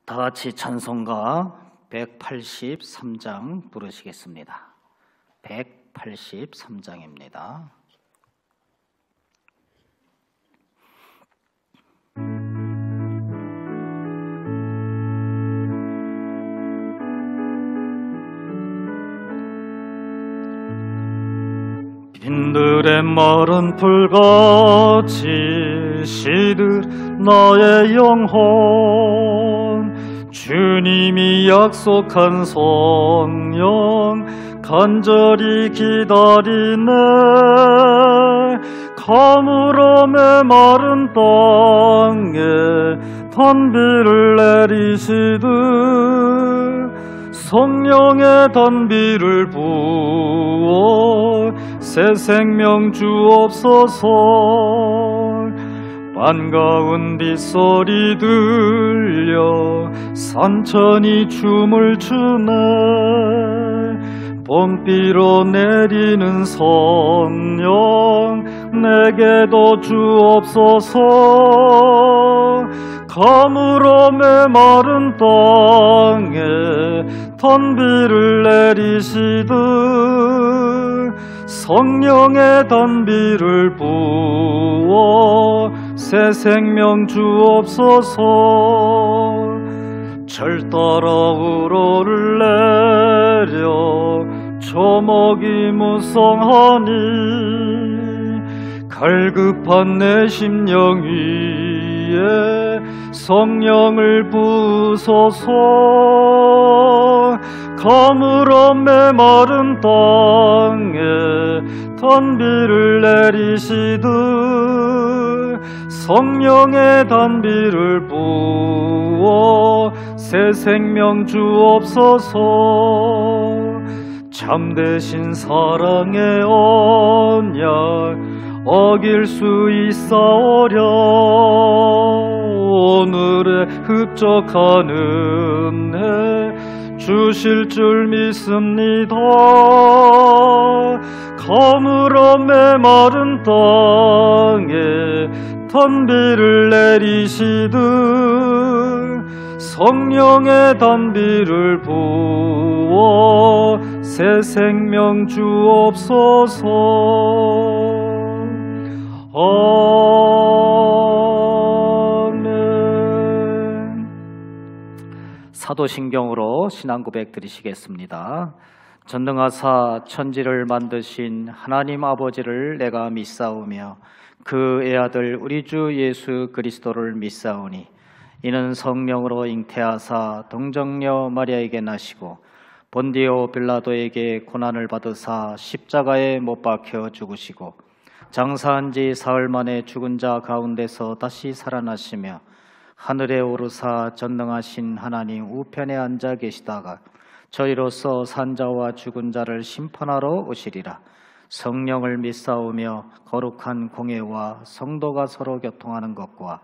다 같이 찬송가 183장 부르시겠습니다. 183장입니다. 빈들의 마른 풀같이 시들 나의 영혼, 주님이 약속한 성령 간절히 기다리네. 가물어 메마른 땅에 단비를 내리시듯 성령의 단비를 부어 새 생명 주옵소서. 반가운 빗소리 들려 산천이 춤을 추네. 봄비로 내리는 성령 내게도 주옵소서. 가물어 메마른 땅에 단비를 내리시듯 성령의 단비를 부어 새 생명 주옵소서. 절 따라 우러를 내려 초목이 무성하니 갈급한 내 심령 위에 성령을 부소서. 가물어 메마른 땅에 단비를 내리시듯 성령의 단비를 부어 새 생명 주옵소서. 참되신 사랑의 언약 어길 수 있사오랴. 오늘의 흡족한 은혜 주실 줄 믿습니다. 가물어 메마른 땅에 단비를 내리시듯 성령의 단비를 부어 새 생명 주옵소서. 아멘. 사도신경으로 신앙고백 드리시겠습니다. 전능하사 천지를 만드신 하나님 아버지를 내가 믿사오며 그 애아들 우리 주 예수 그리스도를 믿사오니 이는 성령으로 잉태하사 동정녀 마리아에게 나시고 본디오 빌라도에게 고난을 받으사 십자가에 못 박혀 죽으시고 장사한 지 사흘 만에 죽은 자 가운데서 다시 살아나시며 하늘에 오르사 전능하신 하나님 우편에 앉아 계시다가 저희로서 산자와 죽은 자를 심판하러 오시리라. 성령을 믿사오며 거룩한 공예와 성도가 서로 교통하는 것과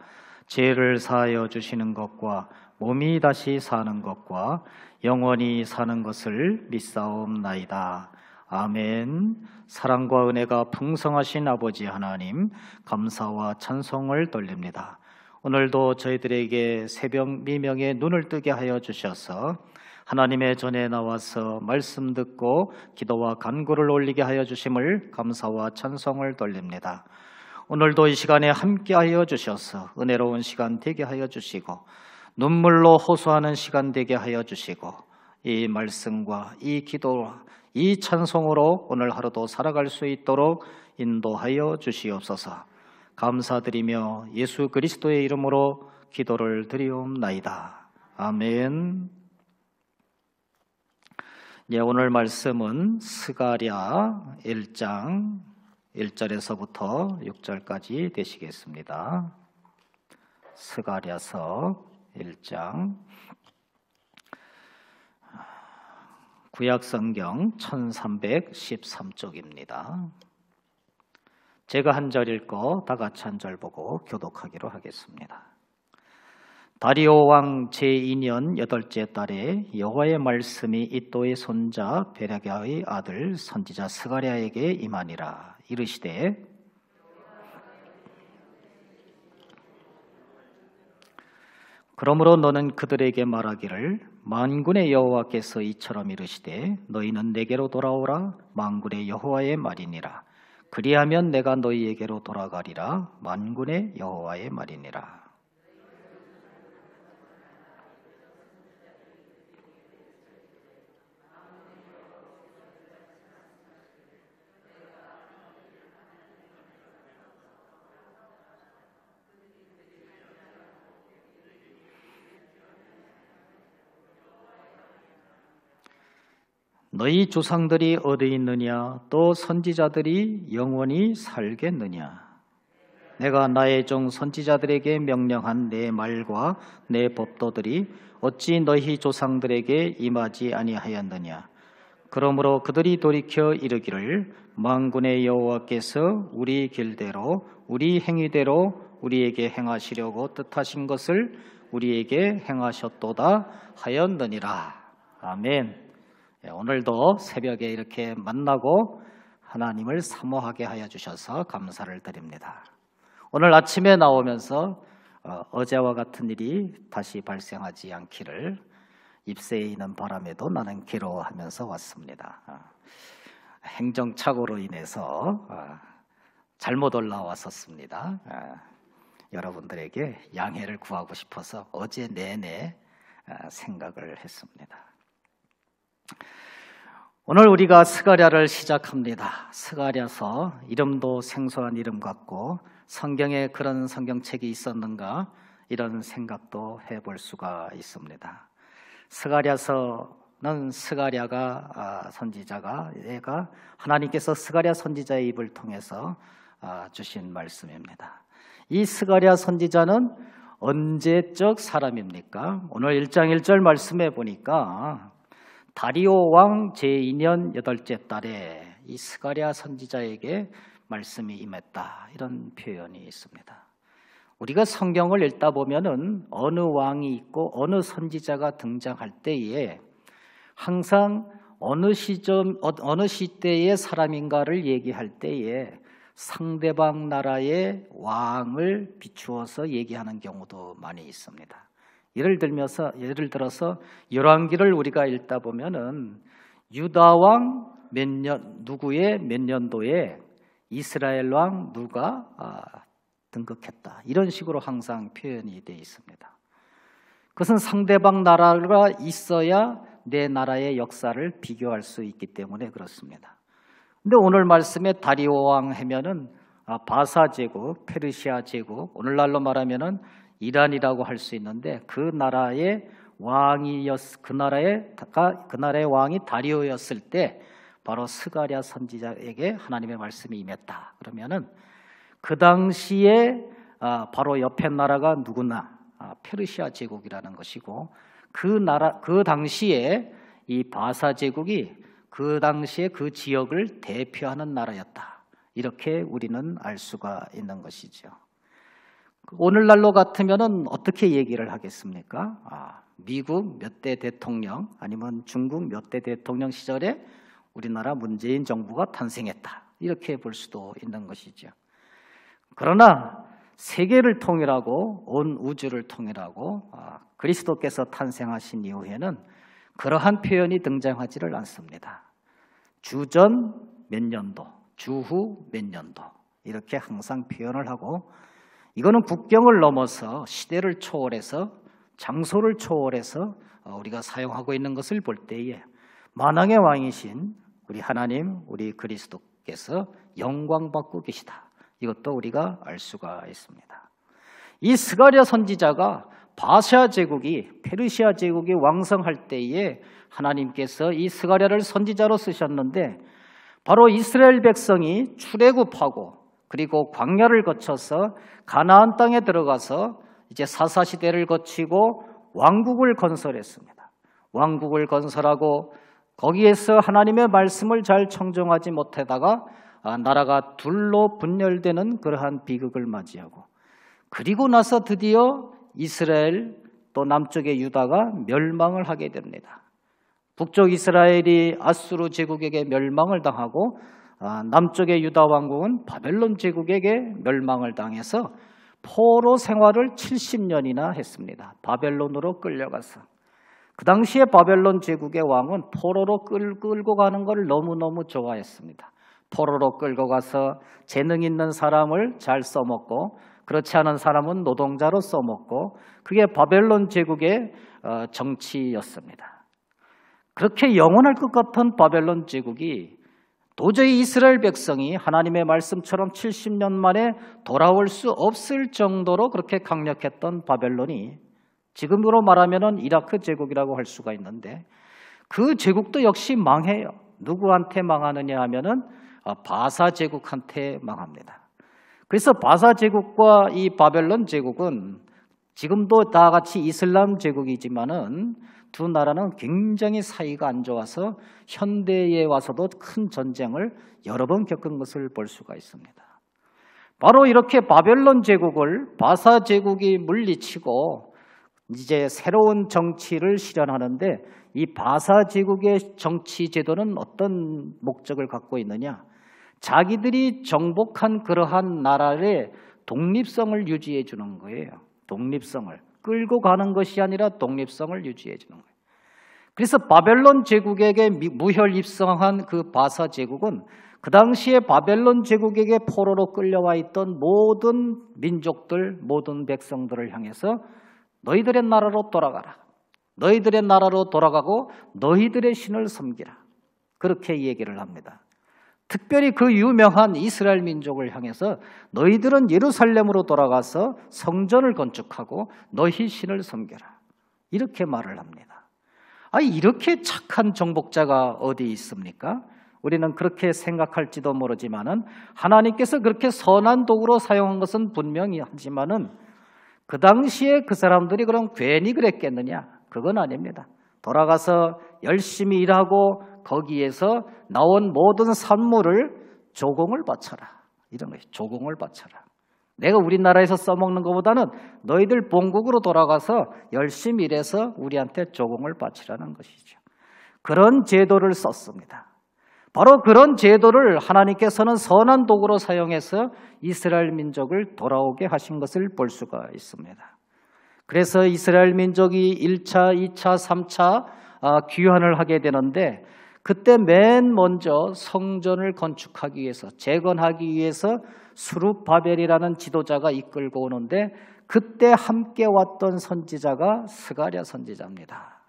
죄를 사하여 주시는 것과 몸이 다시 사는 것과 영원히 사는 것을 믿사옵나이다. 아멘. 사랑과 은혜가 풍성하신 아버지 하나님, 감사와 찬송을 돌립니다. 오늘도 저희들에게 새벽 미명의 눈을 뜨게 하여 주셔서 하나님의 전에 나와서 말씀 듣고 기도와 간구를 올리게 하여 주심을 감사와 찬송을 돌립니다. 오늘도 이 시간에 함께하여 주셔서 은혜로운 시간 되게 하여 주시고 눈물로 호소하는 시간 되게 하여 주시고 이 말씀과 이 기도와 이 찬송으로 오늘 하루도 살아갈 수 있도록 인도하여 주시옵소서. 감사드리며 예수 그리스도의 이름으로 기도를 드리옵나이다. 아멘. 예, 오늘 말씀은 스가랴 1장 1절에서부터 6절까지 되시겠습니다. 스가랴서 1장 구약성경 1313쪽입니다. 제가 한 절 읽고 다 같이 한 절 보고 교독하기로 하겠습니다. 다리오 왕 제2년 8째 달에 여호와의 말씀이 이또의 손자 베라랴의 아들 선지자 스가랴에게 임하니라. 이르시되 그러므로 너는 그들에게 말하기를 만군의 여호와께서 이처럼 이르시되 너희는 내게로 돌아오라 만군의 여호와의 말이니라. 그리하면 내가 너희에게로 돌아가리라 만군의 여호와의 말이니라. 너희 조상들이 어디 있느냐? 또 선지자들이 영원히 살겠느냐? 내가 나의 종 선지자들에게 명령한 내 말과 내 법도들이 어찌 너희 조상들에게 임하지 아니하였느냐? 그러므로 그들이 돌이켜 이르기를 만군의 여호와께서 우리 길대로 우리 행위대로 우리에게 행하시려고 뜻하신 것을 우리에게 행하셨도다 하였느니라. 아멘. 오늘도 새벽에 이렇게 만나고 하나님을 사모하게 하여 주셔서 감사를 드립니다. 오늘 아침에 나오면서 어제와 같은 일이 다시 발생하지 않기를 입새에 있는 바람에도 나는 괴로워하면서 왔습니다. 행정착오로 인해서 잘못 올라왔었습니다. 여러분들에게 양해를 구하고 싶어서 어제 내내 생각을 했습니다. 오늘 우리가 스가랴를 시작합니다. 스가랴서 이름도 생소한 이름 같고 성경에 그런 성경책이 있었는가 이런 생각도 해볼 수가 있습니다. 스가랴서는 스가랴가 선지자가 하나님께서 스가랴 선지자의 입을 통해서 주신 말씀입니다. 이 스가랴 선지자는 언제적 사람입니까? 오늘 1장 1절 말씀해 보니까 다리오 왕 제2년 8째 달에 이 스가랴 선지자에게 말씀이 임했다 이런 표현이 있습니다. 우리가 성경을 읽다 보면은 어느 왕이 있고 어느 선지자가 등장할 때에 항상 어느 시대의 사람인가를 얘기할 때에 상대방 나라의 왕을 비추어서 얘기하는 경우도 많이 있습니다. 예를 들어서 열왕기를 우리가 읽다 보면은 유다 왕 누구의 몇 년도에 이스라엘 왕 누가 등극했다 이런 식으로 항상 표현이 되어 있습니다. 그것은 상대방 나라가 있어야 내 나라의 역사를 비교할 수 있기 때문에 그렇습니다. 근데 오늘 말씀에 다리오 왕 하면은 바사 제국, 페르시아 제국, 오늘날로 말하면은 이란이라고 할 수 있는데 그 나라의 왕이 다리오였을 때 바로 스가랴 선지자에게 하나님의 말씀이 임했다. 그러면은 그 당시에 바로 옆에 나라가 누구나 페르시아 제국이라는 것이고 그 당시에 이 바사 제국이 그 당시에 그 지역을 대표하는 나라였다. 이렇게 우리는 알 수가 있는 것이죠. 오늘날로 같으면은 어떻게 얘기를 하겠습니까? 미국 몇 대 대통령 아니면 중국 몇 대 대통령 시절에 우리나라 문재인 정부가 탄생했다. 이렇게 볼 수도 있는 것이죠. 그러나 세계를 통일하고 온 우주를 통일하고 그리스도께서 탄생하신 이후에는 그러한 표현이 등장하지를 않습니다. 주전 몇 년도, 주후 몇 년도 이렇게 항상 표현을 하고 이거는 국경을 넘어서 시대를 초월해서 장소를 초월해서 우리가 사용하고 있는 것을 볼 때에 만왕의 왕이신 우리 하나님, 우리 그리스도께서 영광받고 계시다. 이것도 우리가 알 수가 있습니다. 이 스가랴 선지자가 바샤 제국이 페르시아 제국이 왕성할 때에 하나님께서 이 스가랴를 선지자로 쓰셨는데 바로 이스라엘 백성이 출애굽하고 그리고 광야를 거쳐서 가나안 땅에 들어가서 이제 사사시대를 거치고 왕국을 건설했습니다. 왕국을 건설하고 거기에서 하나님의 말씀을 잘 청종하지 못하다가 나라가 둘로 분열되는 그러한 비극을 맞이하고 그리고 나서 드디어 이스라엘 또 남쪽의 유다가 멸망을 하게 됩니다. 북쪽 이스라엘이 아수르 제국에게 멸망을 당하고 남쪽의 유다 왕국은 바벨론 제국에게 멸망을 당해서 포로 생활을 70년이나 했습니다. 바벨론으로 끌려가서. 그 당시에 바벨론 제국의 왕은 포로로 끌고 가는 걸 너무너무 좋아했습니다. 포로로 끌고 가서 재능 있는 사람을 잘 써먹고 그렇지 않은 사람은 노동자로 써먹고 그게 바벨론 제국의 정치였습니다. 그렇게 영원할 것 같은 바벨론 제국이 도저히 이스라엘 백성이 하나님의 말씀처럼 70년 만에 돌아올 수 없을 정도로 그렇게 강력했던 바벨론이 지금으로 말하면 이라크 제국이라고 할 수가 있는데 그 제국도 역시 망해요. 누구한테 망하느냐 하면은 바사 제국한테 망합니다. 그래서 바사 제국과 이 바벨론 제국은 지금도 다 같이 이슬람 제국이지만은 두 나라는 굉장히 사이가 안 좋아서 현대에 와서도 큰 전쟁을 여러 번 겪은 것을 볼 수가 있습니다. 바로 이렇게 바벨론 제국을 바사 제국이 물리치고 이제 새로운 정치를 실현하는데 이 바사 제국의 정치 제도는 어떤 목적을 갖고 있느냐? 자기들이 정복한 그러한 나라의 독립성을 유지해 주는 거예요. 독립성을. 끌고 가는 것이 아니라 독립성을 유지해 주는 거예요. 그래서 바벨론 제국에게 무혈 입성한 그 바사 제국은 그 당시에 바벨론 제국에게 포로로 끌려와 있던 모든 민족들, 모든 백성들을 향해서 너희들의 나라로 돌아가라. 너희들의 나라로 돌아가고 너희들의 신을 섬기라. 그렇게 얘기를 합니다. 특별히 그 유명한 이스라엘 민족을 향해서 너희들은 예루살렘으로 돌아가서 성전을 건축하고 너희 신을 섬겨라. 이렇게 말을 합니다. 이렇게 착한 정복자가 어디 있습니까? 우리는 그렇게 생각할지도 모르지만은 하나님께서 그렇게 선한 도구로 사용한 것은 분명히 하지만은 그 당시에 그 사람들이 그럼 괜히 그랬겠느냐? 그건 아닙니다. 돌아가서 열심히 일하고 거기에서 나온 모든 산물을 조공을 바쳐라. 이런 거예요. 조공을 바쳐라. 내가 우리나라에서 써먹는 것보다는 너희들 본국으로 돌아가서 열심히 일해서 우리한테 조공을 바치라는 것이죠. 그런 제도를 썼습니다. 바로 그런 제도를 하나님께서는 선한 도구로 사용해서 이스라엘 민족을 돌아오게 하신 것을 볼 수가 있습니다. 그래서 이스라엘 민족이 1차, 2차, 3차 귀환을 하게 되는데 그때 맨 먼저 성전을 건축하기 위해서 재건하기 위해서 수룹바벨이라는 지도자가 이끌고 오는데 그때 함께 왔던 선지자가 스가랴 선지자입니다.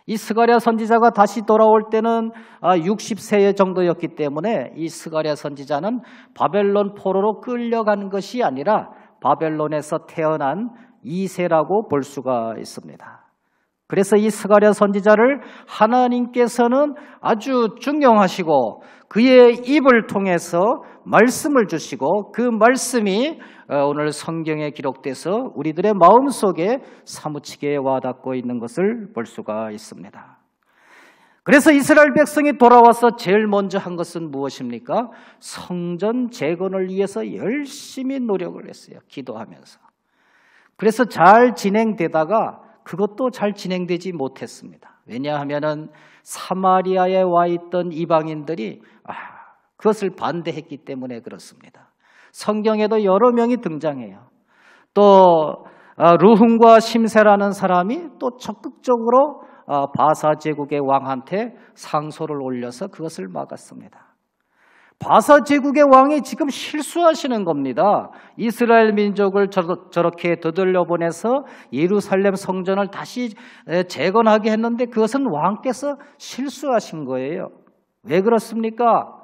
이 스가랴 선지자가 다시 돌아올 때는 60세 정도였기 때문에 이 스가랴 선지자는 바벨론 포로로 끌려간 것이 아니라 바벨론에서 태어난 2세라고 볼 수가 있습니다. 그래서 이 스가랴 선지자를 하나님께서는 아주 존경하시고 그의 입을 통해서 말씀을 주시고 그 말씀이 오늘 성경에 기록돼서 우리들의 마음속에 사무치게 와닿고 있는 것을 볼 수가 있습니다. 그래서 이스라엘 백성이 돌아와서 제일 먼저 한 것은 무엇입니까? 성전 재건을 위해서 열심히 노력을 했어요. 기도하면서. 그래서 잘 진행되다가 그것도 잘 진행되지 못했습니다. 왜냐하면은 사마리아에 와 있던 이방인들이 그것을 반대했기 때문에 그렇습니다. 성경에도 여러 명이 등장해요. 또 르훔과 심세라는 사람이 또 적극적으로 바사 제국의 왕한테 상소를 올려서 그것을 막았습니다. 바사 제국의 왕이 지금 실수하시는 겁니다. 이스라엘 민족을 저렇게 되돌려 보내서 예루살렘 성전을 다시 재건하게 했는데 그것은 왕께서 실수하신 거예요. 왜 그렇습니까?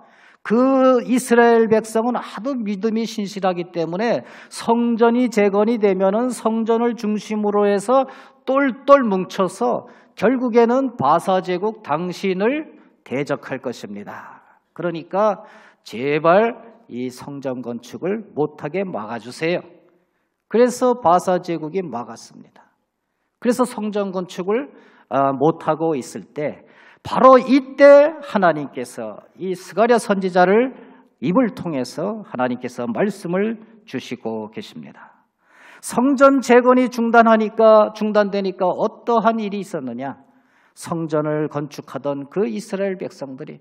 그 이스라엘 백성은 하도 믿음이 신실하기 때문에 성전이 재건이 되면은 성전을 중심으로 해서 똘똘 뭉쳐서 결국에는 바사 제국 당신을 대적할 것입니다. 그러니까 제발 이 성전 건축을 못하게 막아주세요. 그래서 바사 제국이 막았습니다. 그래서 성전 건축을 못하고 있을 때 바로 이때 하나님께서 이 스가랴 선지자를 입을 통해서 하나님께서 말씀을 주시고 계십니다. 성전 재건이 중단되니까 어떠한 일이 있었느냐? 성전을 건축하던 그 이스라엘 백성들이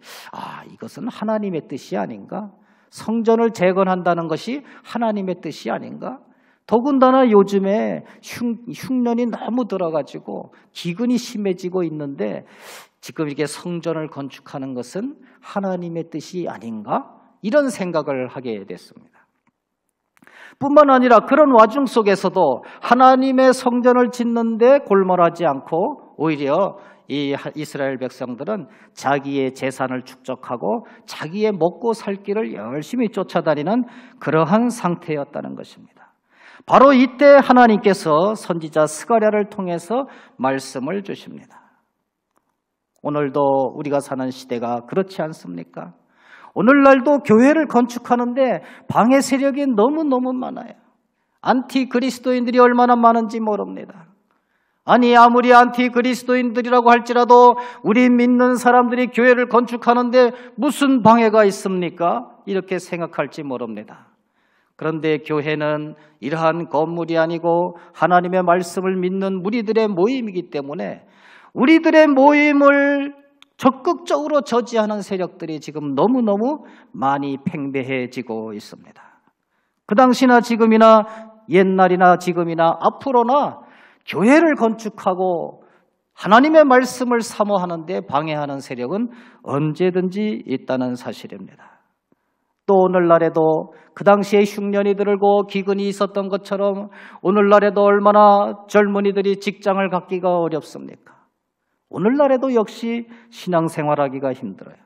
이것은 하나님의 뜻이 아닌가? 성전을 재건한다는 것이 하나님의 뜻이 아닌가? 더군다나 요즘에 흉년이 너무 들어가지고 기근이 심해지고 있는데 지금 이게 성전을 건축하는 것은 하나님의 뜻이 아닌가? 이런 생각을 하게 됐습니다. 뿐만 아니라 그런 와중 속에서도 하나님의 성전을 짓는데 골몰하지 않고 오히려 이 이스라엘 백성들은 자기의 재산을 축적하고 자기의 먹고 살 길을 열심히 쫓아다니는 그러한 상태였다는 것입니다. 바로 이때 하나님께서 선지자 스가랴를 통해서 말씀을 주십니다. 오늘도 우리가 사는 시대가 그렇지 않습니까? 오늘날도 교회를 건축하는데 방해 세력이 너무너무 많아요. 안티 그리스도인들이 얼마나 많은지 모릅니다. 아니 아무리 안티 그리스도인들이라고 할지라도 우리 믿는 사람들이 교회를 건축하는데 무슨 방해가 있습니까? 이렇게 생각할지 모릅니다. 그런데 교회는 이러한 건물이 아니고 하나님의 말씀을 믿는 무리들의 모임이기 때문에 우리들의 모임을 적극적으로 저지하는 세력들이 지금 너무너무 많이 팽배해지고 있습니다. 그 당시나 지금이나 옛날이나 지금이나 앞으로나 교회를 건축하고 하나님의 말씀을 사모하는 데 방해하는 세력은 언제든지 있다는 사실입니다. 또 오늘날에도 그 당시에 흉년이 들고 기근이 있었던 것처럼 오늘날에도 얼마나 젊은이들이 직장을 갖기가 어렵습니까? 오늘날에도 역시 신앙생활하기가 힘들어요.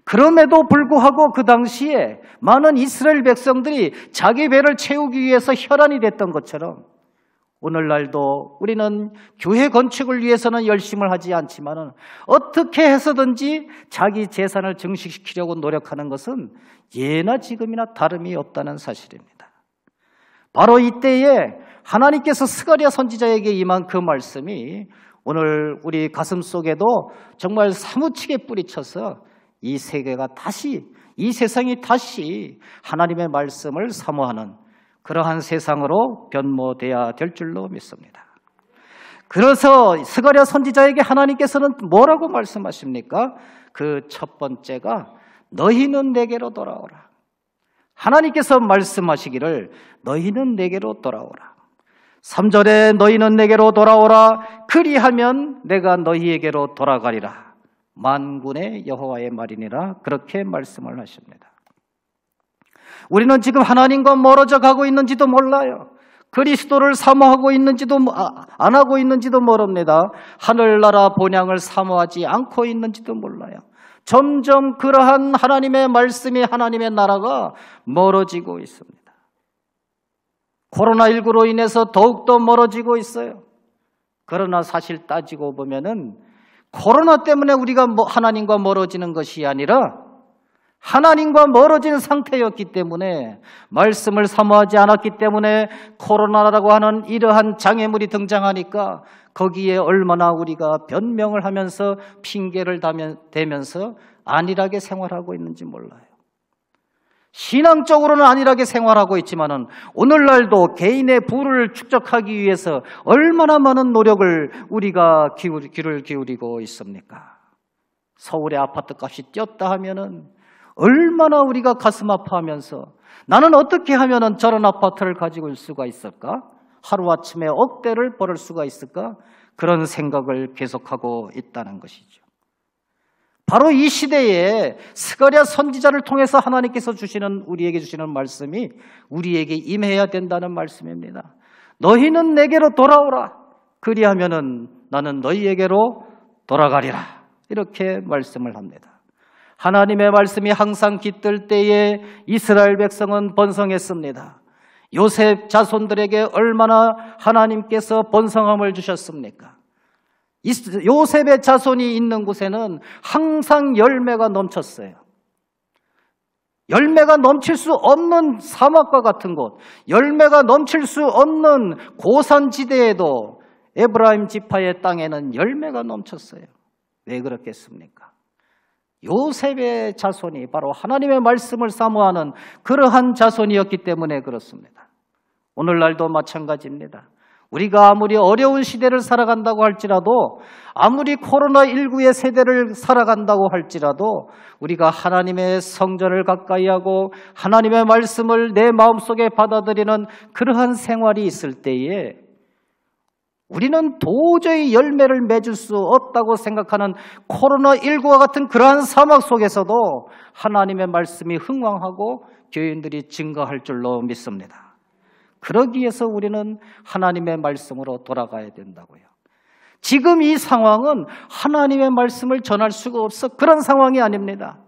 그럼에도 불구하고 그 당시에 많은 이스라엘 백성들이 자기 배를 채우기 위해서 혈안이 됐던 것처럼 오늘날도 우리는 교회 건축을 위해서는 열심을 하지 않지만 어떻게 해서든지 자기 재산을 증식시키려고 노력하는 것은 예나 지금이나 다름이 없다는 사실입니다. 바로 이때에 하나님께서 스가랴 선지자에게 임한 그 말씀이 오늘 우리 가슴 속에도 정말 사무치게 뿌리쳐서 이 세계가 다시, 이 세상이 다시 하나님의 말씀을 사모하는 그러한 세상으로 변모돼야 될 줄로 믿습니다. 그래서 스가랴 선지자에게 하나님께서는 뭐라고 말씀하십니까? 그 첫 번째가 너희는 내게로 돌아오라. 하나님께서 말씀하시기를 너희는 내게로 돌아오라. 3절에 너희는 내게로 돌아오라. 그리하면 내가 너희에게로 돌아가리라. 만군의 여호와의 말이니라. 그렇게 말씀을 하십니다. 우리는 지금 하나님과 멀어져 가고 있는지도 몰라요. 그리스도를 사모하고 있는지도 안 하고 있는지도 모릅니다. 하늘나라 본향을 사모하지 않고 있는지도 몰라요. 점점 그러한 하나님의 말씀이 하나님의 나라가 멀어지고 있습니다. 코로나19로 인해서 더욱더 멀어지고 있어요. 그러나 사실 따지고 보면은 코로나 때문에 우리가 하나님과 멀어지는 것이 아니라 하나님과 멀어진 상태였기 때문에 말씀을 사모하지 않았기 때문에 코로나라고 하는 이러한 장애물이 등장하니까 거기에 얼마나 우리가 변명을 하면서 핑계를 대면서 안일하게 생활하고 있는지 몰라요. 신앙적으로는 안일하게 생활하고 있지만은 오늘날도 개인의 부를 축적하기 위해서 얼마나 많은 노력을 우리가 귀를 기울이고 있습니까? 서울의 아파트 값이 뛰었다 하면은 얼마나 우리가 가슴 아파하면서 나는 어떻게 하면은 저런 아파트를 가지고 올 수가 있을까? 하루아침에 억대를 벌을 수가 있을까? 그런 생각을 계속하고 있다는 것이죠. 바로 이 시대에 스가랴 선지자를 통해서 하나님께서 우리에게 주시는 말씀이 우리에게 임해야 된다는 말씀입니다. 너희는 내게로 돌아오라. 그리하면은 나는 너희에게로 돌아가리라. 이렇게 말씀을 합니다. 하나님의 말씀이 항상 깃들 때에 이스라엘 백성은 번성했습니다. 요셉 자손들에게 얼마나 하나님께서 번성함을 주셨습니까? 요셉의 자손이 있는 곳에는 항상 열매가 넘쳤어요. 열매가 넘칠 수 없는 사막과 같은 곳, 열매가 넘칠 수 없는 고산지대에도 에브라임 지파의 땅에는 열매가 넘쳤어요. 왜 그렇겠습니까? 요셉의 자손이 바로 하나님의 말씀을 사모하는 그러한 자손이었기 때문에 그렇습니다. 오늘날도 마찬가지입니다. 우리가 아무리 어려운 시대를 살아간다고 할지라도, 아무리 코로나19의 세대를 살아간다고 할지라도 우리가 하나님의 성전을 가까이 하고 하나님의 말씀을 내 마음속에 받아들이는 그러한 생활이 있을 때에 우리는 도저히 열매를 맺을 수 없다고 생각하는 코로나19와 같은 그러한 사막 속에서도 하나님의 말씀이 흥왕하고 교인들이 증거할 줄로 믿습니다. 그러기 위해서 우리는 하나님의 말씀으로 돌아가야 된다고요. 지금 이 상황은 하나님의 말씀을 전할 수가 없어 그런 상황이 아닙니다.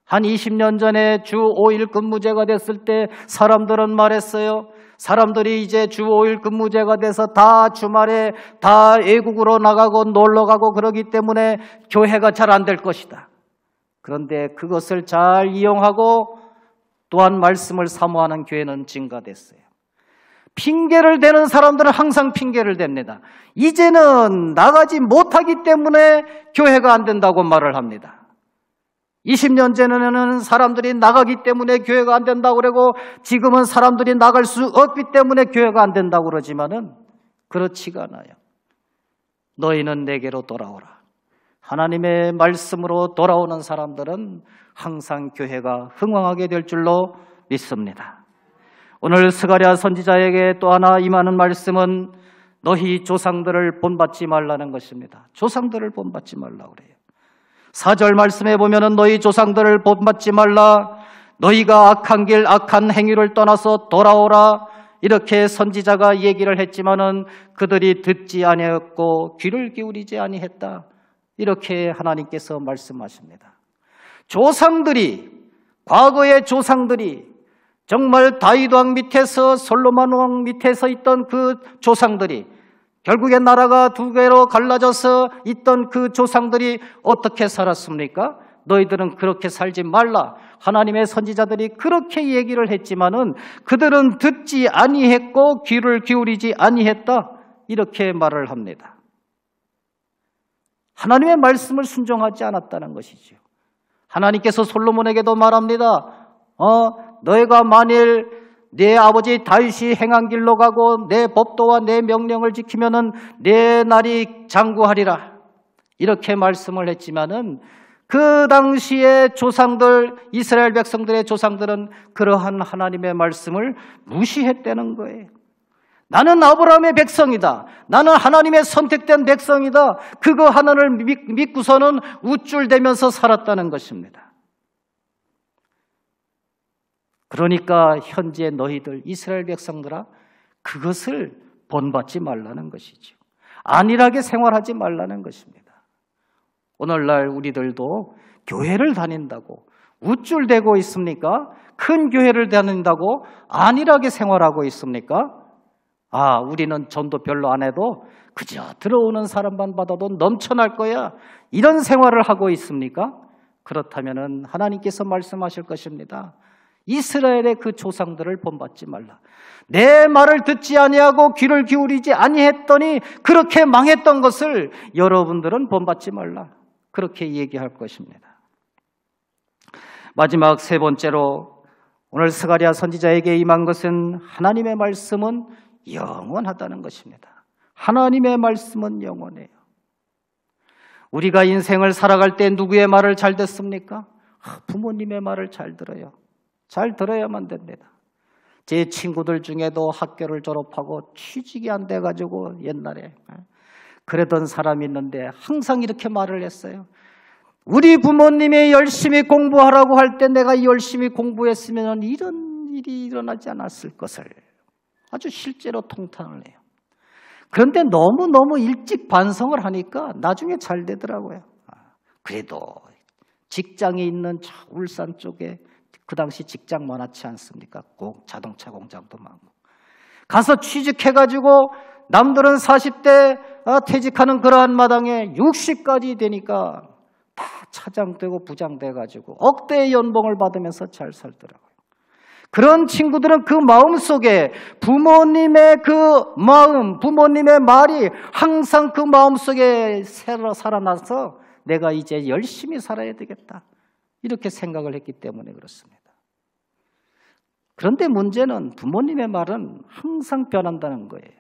한 20년 전에 주 5일 근무제가 됐을 때 사람들은 말했어요. 사람들이 이제 주 5일 근무제가 돼서 다 주말에 다 외국으로 나가고 놀러 가고 그러기 때문에 교회가 잘 안 될 것이다. 그런데 그것을 잘 이용하고 또한 말씀을 사모하는 교회는 증가됐어요. 핑계를 대는 사람들은 항상 핑계를 댑니다. 이제는 나가지 못하기 때문에 교회가 안 된다고 말을 합니다. 20년 전에는 사람들이 나가기 때문에 교회가 안 된다고 그러고 지금은 사람들이 나갈 수 없기 때문에 교회가 안 된다고 그러지만은 그렇지가 않아요. 너희는 내게로 돌아오라. 하나님의 말씀으로 돌아오는 사람들은 항상 교회가 흥왕하게 될 줄로 믿습니다. 오늘 스가랴 선지자에게 또 하나 임하는 말씀은 너희 조상들을 본받지 말라는 것입니다. 조상들을 본받지 말라고 그래요. 4절 말씀에 보면은 너희 조상들을 본받지 말라. 너희가 악한 길, 악한 행위를 떠나서 돌아오라. 이렇게 선지자가 얘기를 했지만은 그들이 듣지 아니하였고 귀를 기울이지 아니했다. 이렇게 하나님께서 말씀하십니다. 조상들이, 과거의 조상들이 정말 다윗 왕 밑에서 솔로몬 왕 밑에서 있던 그 조상들이 결국에 나라가 두 개로 갈라져서 있던 그 조상들이 어떻게 살았습니까? 너희들은 그렇게 살지 말라. 하나님의 선지자들이 그렇게 얘기를 했지만은 그들은 듣지 아니했고 귀를 기울이지 아니했다. 이렇게 말을 합니다. 하나님의 말씀을 순종하지 않았다는 것이죠. 하나님께서 솔로몬에게도 말합니다. 너희가 만일 내 아버지 다윗이 행한 길로 가고 내 법도와 내 명령을 지키면은 내 날이 장구하리라. 이렇게 말씀을 했지만은 그 당시의 조상들, 이스라엘 백성들의 조상들은 그러한 하나님의 말씀을 무시했다는 거예요. 나는 아브라함의 백성이다. 나는 하나님의 선택된 백성이다. 그거 하나를 믿고서는 우쭐대면서 살았다는 것입니다. 그러니까 현재 너희들 이스라엘 백성들아 그것을 본받지 말라는 것이죠. 안일하게 생활하지 말라는 것입니다. 오늘날 우리들도 교회를 다닌다고 우쭐대고 있습니까? 큰 교회를 다닌다고 안일하게 생활하고 있습니까? 우리는 전도 별로 안 해도 그저 들어오는 사람만 받아도 넘쳐날 거야. 이런 생활을 하고 있습니까? 그렇다면 하나님께서 말씀하실 것입니다. 이스라엘의 그 조상들을 본받지 말라. 내 말을 듣지 아니하고 귀를 기울이지 아니했더니 그렇게 망했던 것을 여러분들은 본받지 말라. 그렇게 얘기할 것입니다. 마지막 세 번째로 오늘 스가랴 선지자에게 임한 것은 하나님의 말씀은 영원하다는 것입니다. 하나님의 말씀은 영원해요. 우리가 인생을 살아갈 때 누구의 말을 잘 듣습니까? 부모님의 말을 잘 들어요. 잘 들어야만 됩니다. 제 친구들 중에도 학교를 졸업하고 취직이 안 돼가지고 옛날에 그러던 사람이 있는데 항상 이렇게 말을 했어요. 우리 부모님이 열심히 공부하라고 할 때 내가 열심히 공부했으면 이런 일이 일어나지 않았을 것을 아주 실제로 통탄을 해요. 그런데 너무너무 일찍 반성을 하니까 나중에 잘 되더라고요. 그래도 직장에 있는 저 울산 쪽에 그 당시 직장 많았지 않습니까? 자동차 공장도 많고. 가서 취직해가지고 남들은 40대 퇴직하는 그러한 마당에 60까지 되니까 다 차장되고 부장돼가지고 억대의 연봉을 받으면서 잘 살더라고요. 그런 친구들은 그 마음속에 부모님의 그 마음, 부모님의 말이 항상 그 마음속에 살아나서 내가 이제 열심히 살아야 되겠다. 이렇게 생각을 했기 때문에 그렇습니다. 그런데 문제는 부모님의 말은 항상 변한다는 거예요.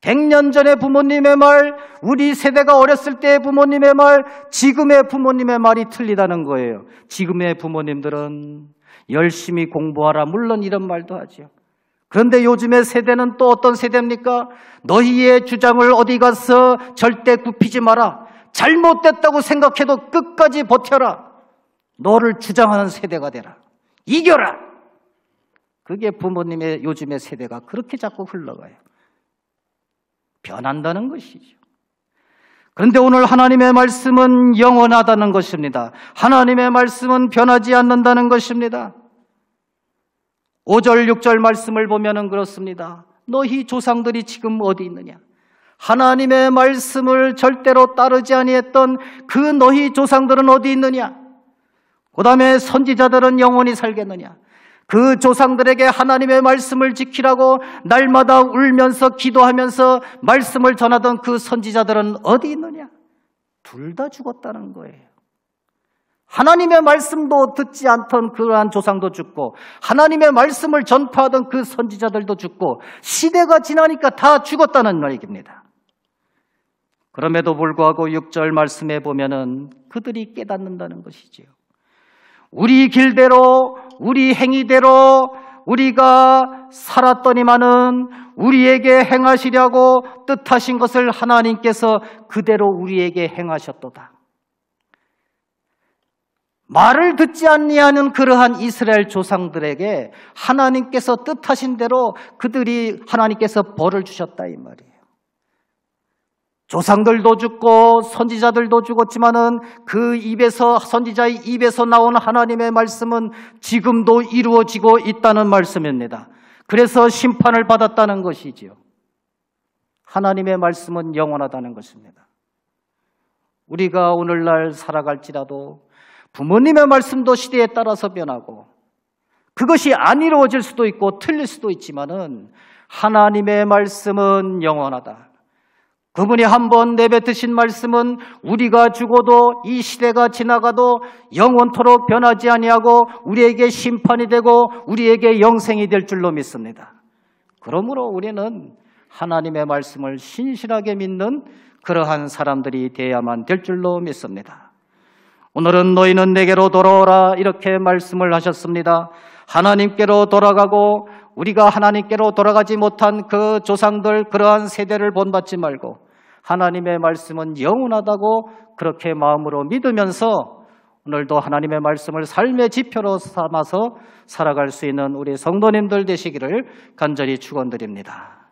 100년 전의 부모님의 말, 우리 세대가 어렸을 때의 부모님의 말, 지금의 부모님의 말이 틀리다는 거예요. 지금의 부모님들은 열심히 공부하라, 물론 이런 말도 하죠. 그런데 요즘의 세대는 또 어떤 세대입니까? 너희의 주장을 어디 가서 절대 굽히지 마라. 잘못됐다고 생각해도 끝까지 버텨라. 너를 주장하는 세대가 되라. 이겨라. 그게 부모님의 요즘의 세대가 그렇게 자꾸 흘러가요. 변한다는 것이죠. 그런데 오늘 하나님의 말씀은 영원하다는 것입니다. 하나님의 말씀은 변하지 않는다는 것입니다. 5절, 6절 말씀을 보면은 그렇습니다. 너희 조상들이 지금 어디 있느냐? 하나님의 말씀을 절대로 따르지 아니했던 그 너희 조상들은 어디 있느냐? 그 다음에 선지자들은 영원히 살겠느냐? 그 조상들에게 하나님의 말씀을 지키라고 날마다 울면서 기도하면서 말씀을 전하던 그 선지자들은 어디 있느냐? 둘 다 죽었다는 거예요. 하나님의 말씀도 듣지 않던 그러한 조상도 죽고 하나님의 말씀을 전파하던 그 선지자들도 죽고 시대가 지나니까 다 죽었다는 말입니다. 그럼에도 불구하고 6절 말씀에 보면은 그들이 깨닫는다는 것이지요. 우리 길대로, 우리 행위대로 우리가 살았더니만은 우리에게 행하시려고 뜻하신 것을 하나님께서 그대로 우리에게 행하셨도다. 말을 듣지 아니하는 그러한 이스라엘 조상들에게 하나님께서 뜻하신 대로 그들이 하나님께서 벌을 주셨다 이 말이에요. 조상들도 죽고 선지자들도 죽었지만은 그 입에서 선지자의 입에서 나온 하나님의 말씀은 지금도 이루어지고 있다는 말씀입니다. 그래서 심판을 받았다는 것이지요. 하나님의 말씀은 영원하다는 것입니다. 우리가 오늘날 살아갈지라도 부모님의 말씀도 시대에 따라서 변하고 그것이 안 이루어질 수도 있고 틀릴 수도 있지만은 하나님의 말씀은 영원하다. 그분이 한번 내뱉으신 말씀은 우리가 죽어도 이 시대가 지나가도 영원토록 변하지 아니하고 우리에게 심판이 되고 우리에게 영생이 될 줄로 믿습니다. 그러므로 우리는 하나님의 말씀을 신실하게 믿는 그러한 사람들이 되어야만 될 줄로 믿습니다. 오늘은 너희는 내게로 돌아오라 이렇게 말씀을 하셨습니다. 하나님께로 돌아가고 우리가 하나님께로 돌아가지 못한 그 조상들 그러한 세대를 본받지 말고 하나님의 말씀은 영원하다고 그렇게 마음으로 믿으면서 오늘도 하나님의 말씀을 삶의 지표로 삼아서 살아갈 수 있는 우리 성도님들 되시기를 간절히 축원드립니다.